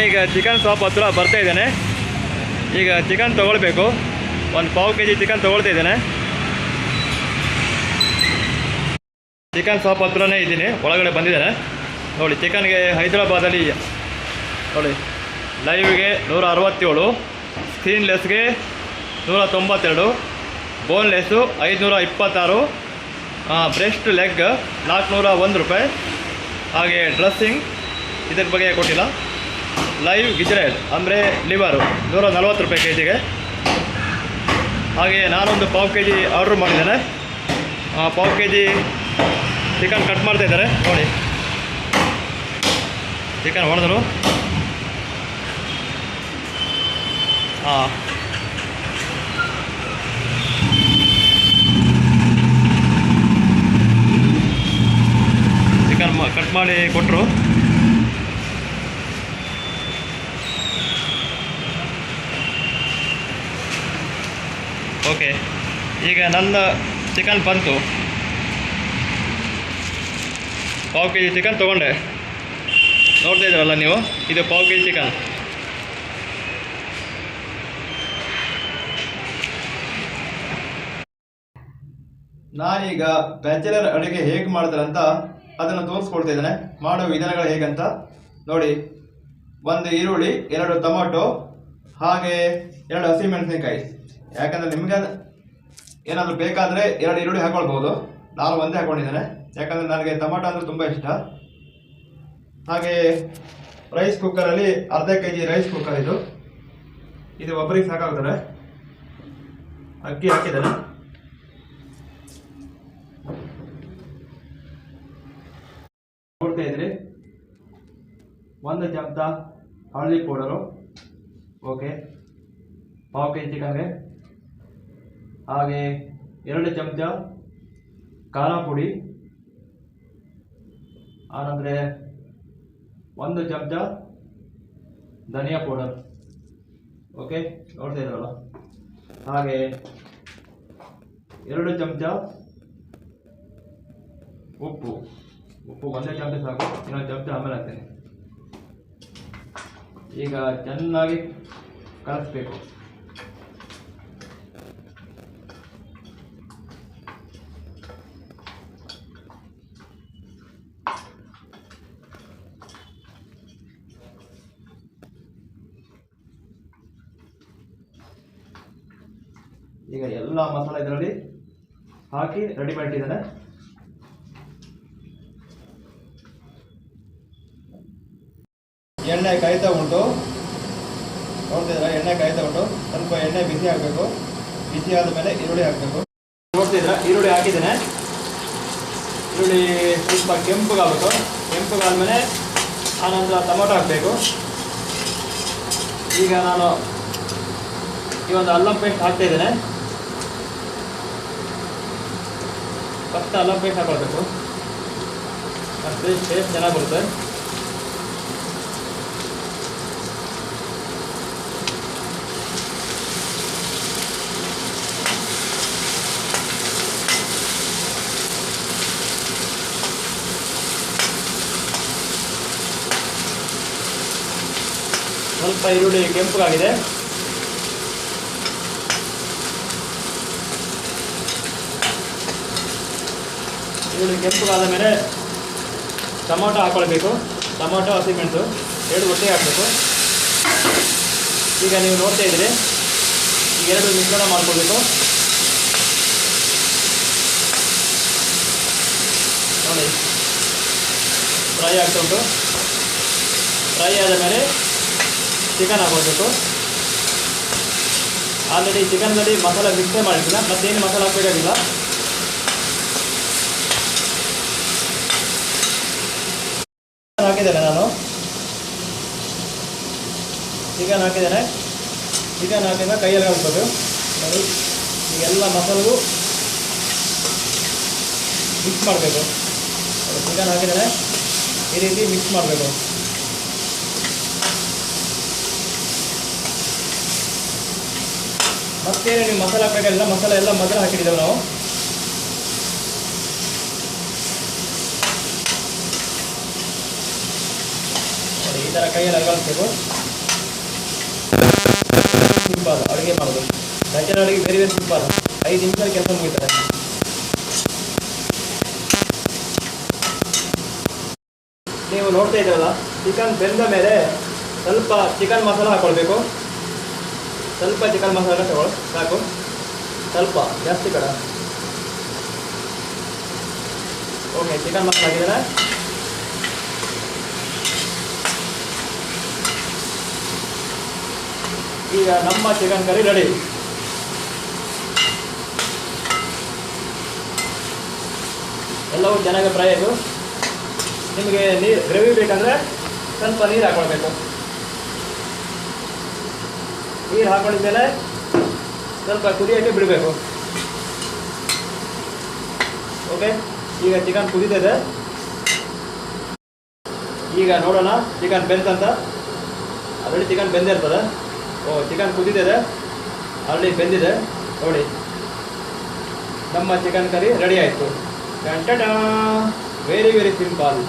ಈಗ chicken shop ಹತ್ರ ಬರ್ತಾ ಇದ್ದೇನೆ. ಈಗ ಚಿಕನ್ ತೊಗೊಳ್ಬೇಕು. ಒಂದು ಪಾವು ಕೆ ಜಿ ಚಿಕನ್ ತೊಗೊಳ್ತಾ ಇದ್ದೇನೆ. ಚಿಕನ್ ಶಾಪ್ ಹತ್ರನೇ ಇದ್ದೀನಿ, ಒಳಗಡೆ ಬಂದಿದ್ದೇನೆ ನೋಡಿ. ಚಿಕನ್ಗೆ ಹೈದರಾಬಾದಲ್ಲಿ ನೋಡಿ ಲೈವ್ಗೆ 167, ಸ್ಕ್ರೀನ್ಲೆಸ್ಗೆ 192, ಬೋನ್ಲೆಸ್ಸು 526, ಬ್ರೆಸ್ಟ್ ಲೆಗ್ 401 ರೂಪಾಯಿ. ಹಾಗೆ ಡ್ರೆಸ್ಸಿಂಗ್ ಇದರ ಬಗ್ಗೆ ಕೊಟ್ಟಿಲ್ಲ. ಲೈವ್ ಗಿಜ್ರೇಡ್ ಅಂದರೆ ಲಿವರು 140 ರೂಪಾಯಿ ಕೆ ಜಿಗೆ. ಹಾಗೆ ನಾನೊಂದು ಪಾವು ಕೆ ಜಿ ಆರ್ಡ್ರ್ ಮಾಡಿದ್ದೇನೆ. ಪಾವು ಕೆ ಜಿ ಚಿಕನ್ ಕಟ್ ಮಾಡ್ತಾ ಇದ್ದಾರೆ ನೋಡಿ. ಚಿಕನ್ ಹೊಡೆದ್ರು. ಚಿಕನ್ ಕಟ್ ಮಾಡಿ ಕೊಟ್ಟರು. ಓಕೆ, ಈಗ ನನ್ನ ಚಿಕನ್ ಬಂತು. ಪಾವು ಕೆ ಜಿ ಚಿಕನ್ ತೊಗೊಂಡೆ. ನೋಡ್ತಾ ಇದ್ದೀರಲ್ಲ ನೀವು, ಇದು ಪಾವು ಕೆ ಜಿ ಚಿಕನ್. ನಾನೀಗ ಬ್ಯಾಚಲರ್ ಅಡುಗೆ ಹೇಗೆ ಮಾಡ್ತಾರೆ ಅಂತ ಅದನ್ನು ತೋರಿಸ್ಕೊಡ್ತಾ ಇದ್ದೇನೆ. ಮಾಡೋ ವಿಧಾನಗಳು ಹೇಗಂತ ನೋಡಿ. 1 ಈರುಳ್ಳಿ, 2 ಟೊಮೊಟೊ, ಹಾಗೆ 2 ಹಸಿಮೆಣಸಿನಕಾಯಿ. ಯಾಕಂದರೆ ನಿಮಗೆ ಏನಾದರೂ ಬೇಕಾದರೆ 2 ಈರುಳ್ಳಿ ಹಾಕೊಳ್ಬೋದು. ನಾನು ಒಂದೇ ಹಾಕ್ಕೊಂಡಿದ್ದೇನೆ, ಯಾಕಂದರೆ ನನಗೆ ಟೊಮೊಟೊ ಅಂದರೆ ತುಂಬ ಇಷ್ಟ. ಹಾಗೆ ರೈಸ್ ಕುಕ್ಕರಲ್ಲಿ ಅರ್ಧ ಕೆ ಜಿ ರೈಸ್ ಕುಕ್ಕರ್ ಇದು ಒಬ್ಬರಿಗೆ ಸಾಕಾಗ್ತದೆ. ಅಕ್ಕಿ ಹಾಕಿದ್ದೇನೆ. ನೋಡ್ತಾ ಇದ್ರಿ, 1 ಚಮಚ ಹಳದಿ ಪೌಡರು. ಓಕೆ, ಪಾವು ಕೆ ಜಿ ಚಿಕನ್ಗೆ. ಹಾಗೆ 2 ಚಮಚ ಖಾರ ಪುಡಿ. ಆನಂತರ 1 ಚಮಚ ಧನಿಯಾ ಪೌಡರ್. ಓಕೆ, ನೋಡ್ತಾ ಇದ್ರಲ್ಲ. ಹಾಗೆ 2 ಚಮಚ ಉಪ್ಪು. 1 ಚಮಚ ಸಾಕು, ಇನ್ನೊಂದು ಚಮಚ ಆಮೇಲೆ ಹಾಕ್ತೇನೆ. ಈಗ ಚೆನ್ನಾಗಿ ಕಲಿಸ್ಬೇಕು. ಈಗ ಎಲ್ಲ ಮಸಾಲೆ ಇದರಲ್ಲಿ ಹಾಕಿ ರೆಡಿ ಮಾಡಿಟ್ಟಿದ್ದೇನೆ. ಎಣ್ಣೆ ಕಾಯ್ತಾ ಉಂಟು, ನೋಡ್ತಿದ್ರೆ ಎಣ್ಣೆ ಕಾಯ್ತಾ ಉಂಟು. ಸ್ವಲ್ಪ ಎಣ್ಣೆ ಬಿಸಿ ಆಗಬೇಕು. ಬಿಸಿ ಆದ ಮೇಲೆ ಈರುಳ್ಳಿ ಹಾಕಬೇಕು. ನೋಡ್ತಿದ್ರೆ ಈರುಳ್ಳಿ ಹಾಕಿದ್ದೇನೆ. ಈರುಳ್ಳಿ ಸ್ವಲ್ಪ ಕೆಂಪುಗಾಗಬೇಕು. ಕೆಂಪುಗಾದ್ಮೇಲೆ ಆನಂತರ ಟೊಮೊಟೊ ಹಾಕಬೇಕು. ಈಗ ನಾನು ಈ ಒಂದು ಅಲ್ಲಂ ಪೇಸ್ಟ್ ಹಾಕ್ತಾ ಇದ್ದೇನೆ. ಫಸ್ಟ್ ಅಲ್ಲಂ ಪೇಸ್ಟ್ ಹಾಕೊಳ್ಬೇಕು, ಟೇಸ್ಟ್ ಚೆನ್ನಾಗಿ ಬರುತ್ತೆ. ಸ್ವಲ್ಪ ಈರುಳ್ಳಿ ಕೆಂಪುಗಾಗಿದೆ. ಈರುಳ್ಳಿ ಕೆಂಪುಗಾದ ಮೇಲೆ ಟೊಮೊಟೊ ಹಾಕ್ಕೊಳ್ಬೇಕು. ಟೊಮೊಟೊ, ಹಸಿಮೆಣಸು 2 ಒಟ್ಟಿಗೆ ಹಾಕಬೇಕು. ಈಗ ನೀವು ನೋಡ್ತಾ ಇದ್ದೀರಿ, ಈಗ 2 ಮಿಶ್ರಣ ಮಾಡ್ಕೊಳ್ಬೇಕು ನೋಡಿ. ಫ್ರೈ ಆಗ್ತಾ ಉಂಟು. ಫ್ರೈ ಆದ ಮೇಲೆ ಚಿಕನ್ ಹಾಕೊಳ್ಬೇಕು. ಆಲ್ರೆಡಿ ಚಿಕನ್ನಲ್ಲಿ ಮಸಾಲೆ ಮಿಕ್ಸೇ ಮಾಡಿಲ್ಲ, ಮತ್ತೇನು ಮಸಾಲೆ ಹಾಕಬೇಕಾಗಿಲ್ಲ. ಹಾಕಿದ್ದೇನೆ ನಾನು, ಚಿಕನ್ ಹಾಕಿದ್ದೇನೆ. ಚಿಕನ್ ಹಾಕಿದ ಕೈಯಲ್ಲಿ ಹಾಕ್ಬೇಕು ನೋಡಿ. ಈಗೆಲ್ಲ ಮಸಾಲೆಗೂ ಮಿಕ್ಸ್ ಮಾಡಬೇಕು. ಚಿಕನ್ ಹಾಕಿದ್ದೇನೆ, ಈ ರೀತಿ ಮಿಕ್ಸ್ ಮಾಡಬೇಕು. ಮತ್ತೇನು ನೀವು ಮಸಾಲೆ ಹಾಕಬೇಕಾಗಿಲ್ಲ, ಮಸಾಲೆ ಎಲ್ಲ ಮೊದಲು ಹಾಕಿಟ್ಟಿದ್ದೇವೆ ನಾವು. ಥರ ಕೈಯಲ್ಲಿ ಅರಳಿಸ್ಬೇಕು. ಸಿಂಪಲ್ ಅಡುಗೆ ಮಾಡೋದು, ಬ್ಯಾಚಲರ್ ಅಡುಗೆ ವೆರಿ ವೆರಿ ಸಿಂಪಲ್. 5 ನಿಮಿಷದಲ್ಲಿ ಕೆಲಸ ಮುಗಿತಾರೆ. ನೀವು ನೋಡ್ತಾ ಇದ್ದೀರಲ್ಲ, ಚಿಕನ್ ಬೆಂದ ಮೇಲೆ ಸ್ವಲ್ಪ ಚಿಕನ್ ಮಸಾಲ ಹಾಕ್ಕೊಳ್ಬೇಕು. ಸ್ವಲ್ಪ ಚಿಕನ್ ಮಸಾಲ ಸಾಕು, ಸ್ವಲ್ಪ ಜಾಸ್ತಿ ಕಡ. ಓಕೆ, ಚಿಕನ್ ಮಸಾಲ ಹಾಕಿದ್ರೆ ಈಗ ನಮ್ಮ ಚಿಕನ್ ಕರಿ ರೆಡಿ. ಎಲ್ಲವೂ ಚೆನ್ನಾಗಿ ಫ್ರೈ ಆಯಿತು. ನಿಮಗೆ ಗ್ರೇವಿ ಬೇಕಂದರೆ ಸ್ವಲ್ಪ ನೀರು ಹಾಕ್ಕೊಳ್ಬೇಕು. ನೀರು ಹಾಕೊಂಡಿದ್ಮೇಲೆ ಸ್ವಲ್ಪ ಕುದಿಯೋಕ್ಕೆ ಬಿಡಬೇಕು. ಓಕೆ, ಈಗ ಚಿಕನ್ ಕುದೀತಿದೆ. ಈಗ ನೋಡೋಣ ಚಿಕನ್ ಬೆಂತಂತ. ಆಲ್ರೆಡಿ ಚಿಕನ್ ಬೆಂದಿರ್ತದೆ. ಚಿಕನ್ ಕುದಿದಿದೆ, ಆಲ್ರೆಡಿ ಬೆಂದಿದೆ. ನೋಡಿ, ನಮ್ಮ ಚಿಕನ್ ಕರಿ ರೆಡಿ ಆಯಿತು. Very very simple.